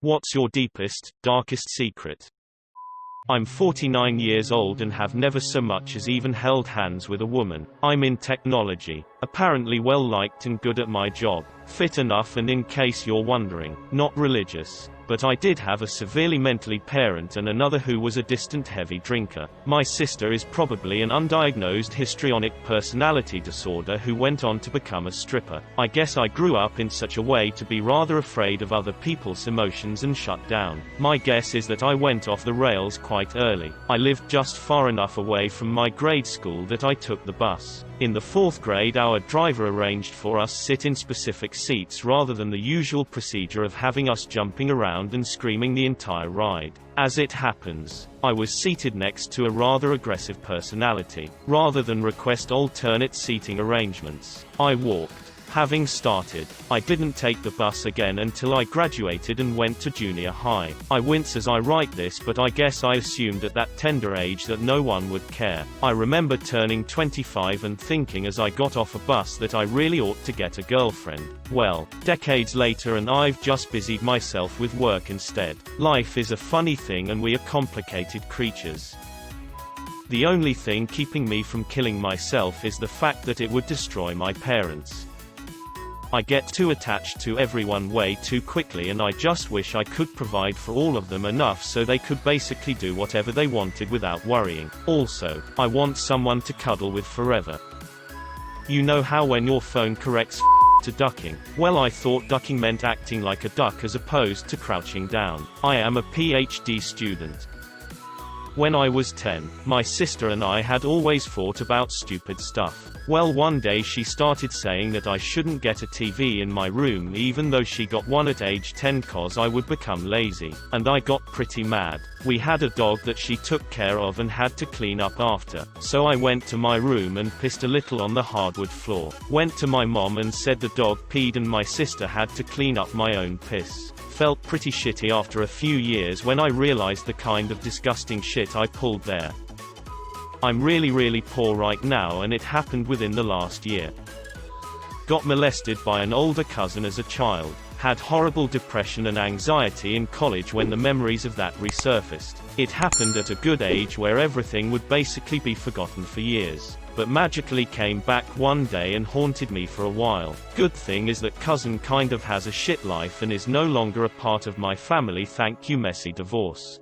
What's your deepest, darkest secret? I'm 49 years old and have never so much as even held hands with a woman. I'm in technology, apparently well liked and good at my job, fit enough, and in case you're wondering, not religious. But I did have a severely mentally parent and another who was a distant heavy drinker. My sister is probably an undiagnosed histrionic personality disorder who went on to become a stripper. I guess I grew up in such a way to be rather afraid of other people's emotions and shut down. My guess is that I went off the rails quite early. I lived just far enough away from my grade school that I took the bus. In the 4th grade, our driver arranged for us sit in specific seats rather than the usual procedure of having us jumping around and screaming the entire ride. As it happens, I was seated next to a rather aggressive personality. Rather than request alternate seating arrangements, I walked. Having started, I didn't take the bus again until I graduated and went to junior high. I wince as I write this, but I guess I assumed at that tender age that no one would care. I remember turning 25 and thinking as I got off a bus that I really ought to get a girlfriend. Well, decades later and I've just busied myself with work instead. Life is a funny thing and we are complicated creatures. The only thing keeping me from killing myself is the fact that it would destroy my parents. I get too attached to everyone way too quickly, and I just wish I could provide for all of them enough so they could basically do whatever they wanted without worrying. Also, I want someone to cuddle with forever. You know how when your phone corrects to ducking? Well, I thought ducking meant acting like a duck as opposed to crouching down. I am a PhD student. When I was 10, my sister and I had always fought about stupid stuff. Well, one day she started saying that I shouldn't get a TV in my room even though she got one at age 10 cause I would become lazy. And I got pretty mad. We had a dog that she took care of and had to clean up after. So I went to my room and pissed a little on the hardwood floor. Went to my mom and said the dog peed and my sister had to clean up my own piss. Felt pretty shitty after a few years when I realized the kind of disgusting shit I pulled there. I'm really poor right now and it happened within the last year. Got molested by an older cousin as a child. Had horrible depression and anxiety in college when the memories of that resurfaced. It happened at a good age where everything would basically be forgotten for years, but magically came back one day and haunted me for a while. Good thing is that cousin kind of has a shit life and is no longer a part of my family, thank you messy divorce.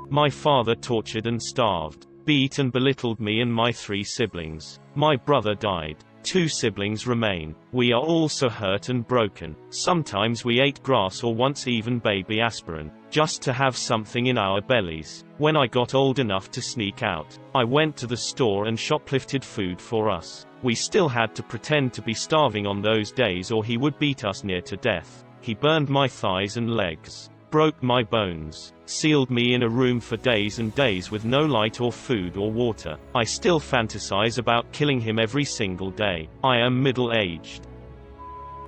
My father tortured and starved, beat and belittled me and my 3 siblings. My brother died. 2 siblings remain. We are all so hurt and broken. Sometimes we ate grass or once even baby aspirin, just to have something in our bellies. When I got old enough to sneak out, I went to the store and shoplifted food for us. We still had to pretend to be starving on those days or he would beat us near to death. He burned my thighs and legs, broke my bones, sealed me in a room for days and days with no light or food or water. I still fantasize about killing him every single day. I am middle-aged.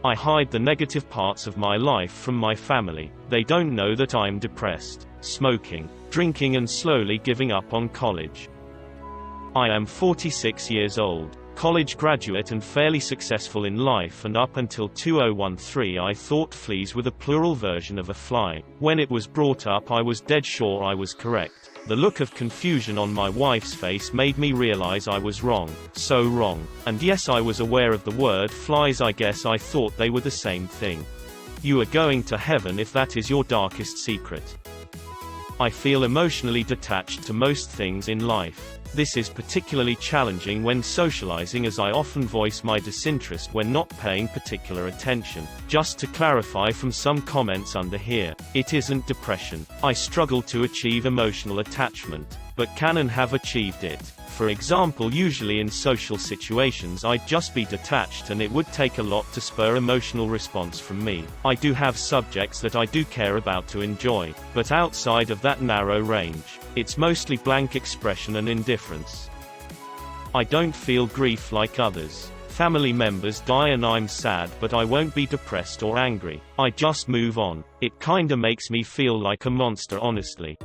I hide the negative parts of my life from my family. They don't know that I'm depressed, smoking, drinking and slowly giving up on college. I am 46 years old. College graduate and fairly successful in life, and up until 2013 I thought fleas were the plural version of a fly. When it was brought up I was dead sure I was correct. The look of confusion on my wife's face made me realize I was wrong. So wrong. And yes, I was aware of the word flies. I guess I thought they were the same thing. You are going to heaven if that is your darkest secret. I feel emotionally detached to most things in life. This is particularly challenging when socializing, as I often voice my disinterest when not paying particular attention. Just to clarify from some comments under here, it isn't depression. I struggle to achieve emotional attachment, but can and have achieved it. For example, usually in social situations I'd just be detached and it would take a lot to spur emotional response from me. I do have subjects that I do care about to enjoy, but outside of that narrow range, it's mostly blank expression and indifference. I don't feel grief like others. Family members die and I'm sad, but I won't be depressed or angry. I just move on. It kinda makes me feel like a monster, honestly.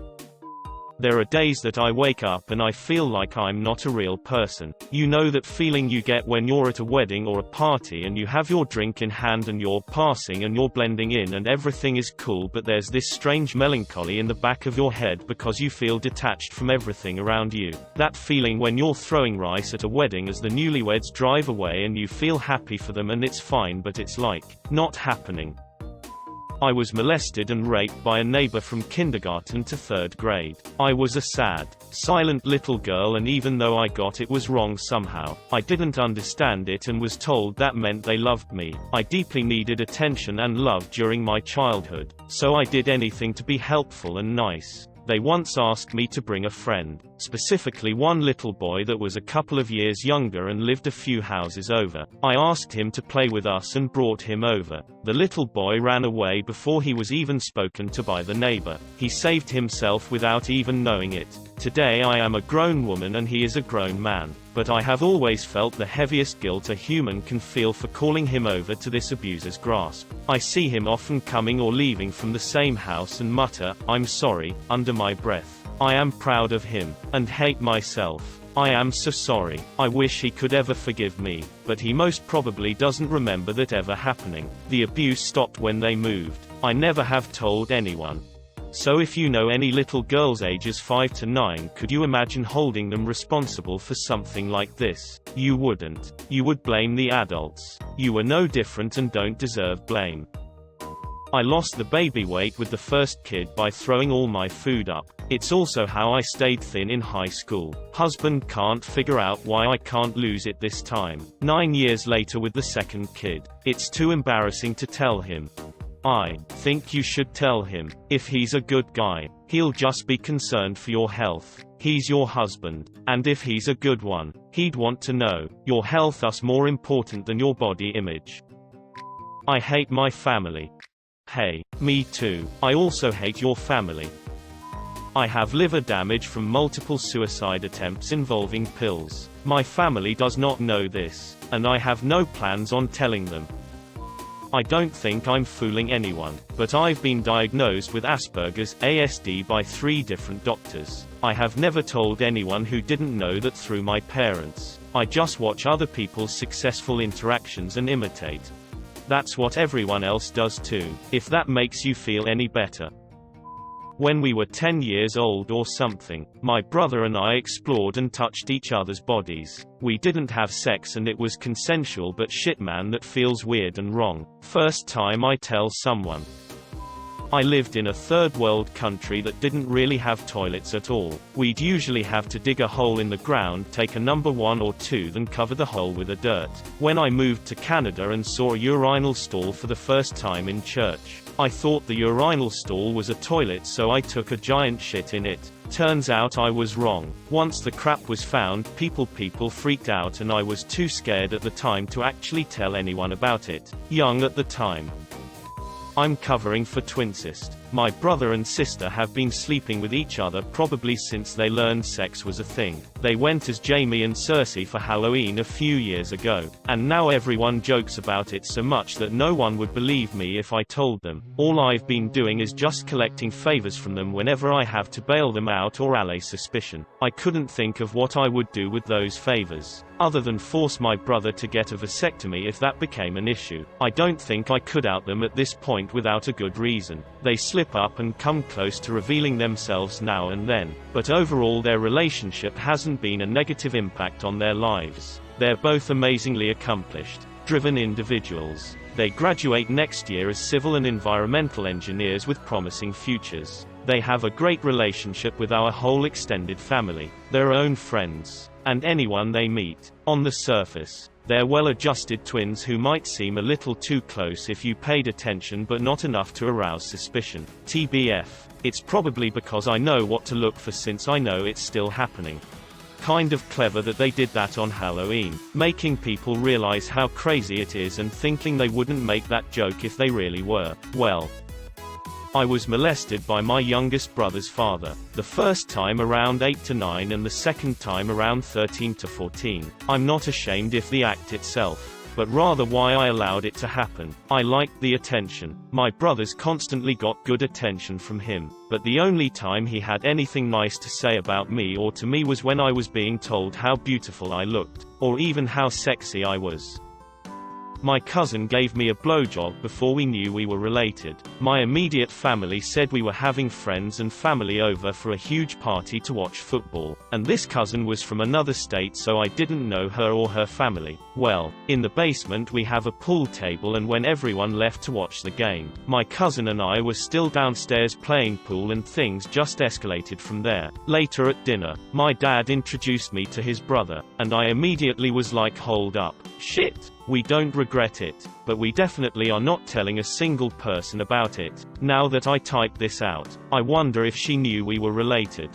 There are days that I wake up and I feel like I'm not a real person. You know that feeling you get when you're at a wedding or a party and you have your drink in hand and you're passing and you're blending in and everything is cool, but there's this strange melancholy in the back of your head because you feel detached from everything around you. That feeling when you're throwing rice at a wedding as the newlyweds drive away and you feel happy for them and it's fine, but it's like not happening. I was molested and raped by a neighbor from kindergarten to 3rd grade. I was a sad, silent little girl, and even though I got it was wrong somehow, I didn't understand it and was told that meant they loved me. I deeply needed attention and love during my childhood, so I did anything to be helpful and nice. They once asked me to bring a friend, specifically one little boy that was a couple of years younger and lived a few houses over. I asked him to play with us and brought him over. The little boy ran away before he was even spoken to by the neighbor. He saved himself without even knowing it. Today I am a grown woman and he is a grown man. But I have always felt the heaviest guilt a human can feel for calling him over to this abuser's grasp. I see him often coming or leaving from the same house and mutter, "I'm sorry," under my breath. I am proud of him, and hate myself. I am so sorry. I wish he could ever forgive me, but he most probably doesn't remember that ever happening. The abuse stopped when they moved. I never have told anyone. So if you know any little girls ages 5 to 9, could you imagine holding them responsible for something like this? You wouldn't. You would blame the adults. You were no different and don't deserve blame. I lost the baby weight with the first kid by throwing all my food up. It's also how I stayed thin in high school. Husband can't figure out why I can't lose it this time. 9 years later with the second kid. It's too embarrassing to tell him. I think you should tell him. If he's a good guy, he'll just be concerned for your health. He's your husband. And if he's a good one, he'd want to know. Your health is more important than your body image. I hate my family. Hey, me too. I also hate your family. I have liver damage from multiple suicide attempts involving pills. My family does not know this, and I have no plans on telling them. I don't think I'm fooling anyone, but I've been diagnosed with Asperger's, ASD by 3 different doctors. I have never told anyone who didn't know that through my parents. I just watch other people's successful interactions and imitate. That's what everyone else does too, if that makes you feel any better. When we were 10 years old or something, my brother and I explored and touched each other's bodies. We didn't have sex and it was consensual, but shit man, that feels weird and wrong. First time I tell someone. I lived in a third world country that didn't really have toilets at all. We'd usually have to dig a hole in the ground, take a number 1 or 2, then cover the hole with a dirt. When I moved to Canada and saw a urinal stall for the first time in church, I thought the urinal stall was a toilet, so I took a giant shit in it. Turns out I was wrong. Once the crap was found, people freaked out and I was too scared at the time to actually tell anyone about it. Young at the time. I'm covering for twincest. My brother and sister have been sleeping with each other probably since they learned sex was a thing. They went as Jamie and Cersei for Halloween a few years ago, and now everyone jokes about it so much that no one would believe me if I told them. All I've been doing is just collecting favors from them whenever I have to bail them out or allay suspicion. I couldn't think of what I would do with those favors, other than force my brother to get a vasectomy if that became an issue. I don't think I could out them at this point without a good reason. They slip up and come close to revealing themselves now and then, but overall their relationship hasn't been a negative impact on their lives. They're both amazingly accomplished, driven individuals. They graduate next year as civil and environmental engineers with promising futures. They have a great relationship with our whole extended family, their own friends, and anyone they meet. On the surface, they're well-adjusted twins who might seem a little too close if you paid attention, but not enough to arouse suspicion. TBF. It's probably because I know what to look for since I know it's still happening. Kind of clever that they did that on Halloween, making people realize how crazy it is and thinking they wouldn't make that joke if they really were. Well, I was molested by my youngest brother's father, the first time around 8 to 9 and the second time around 13 to 14. I'm not ashamed if the act itself but rather why I allowed it to happen. I liked the attention. My brothers constantly got good attention from him, but the only time he had anything nice to say about me or to me was when I was being told how beautiful I looked, or even how sexy I was. My cousin gave me a blowjob before we knew we were related. My immediate family said we were having friends and family over for a huge party to watch football, and this cousin was from another state, so I didn't know her or her family. Well, in the basement we have a pool table, and when everyone left to watch the game, my cousin and I were still downstairs playing pool, and things just escalated from there. Later at dinner, my dad introduced me to his brother, and I immediately was like, hold up. Shit. We don't regret it, but we definitely are not telling a single person about it. Now that I typed this out, I wonder if she knew we were related.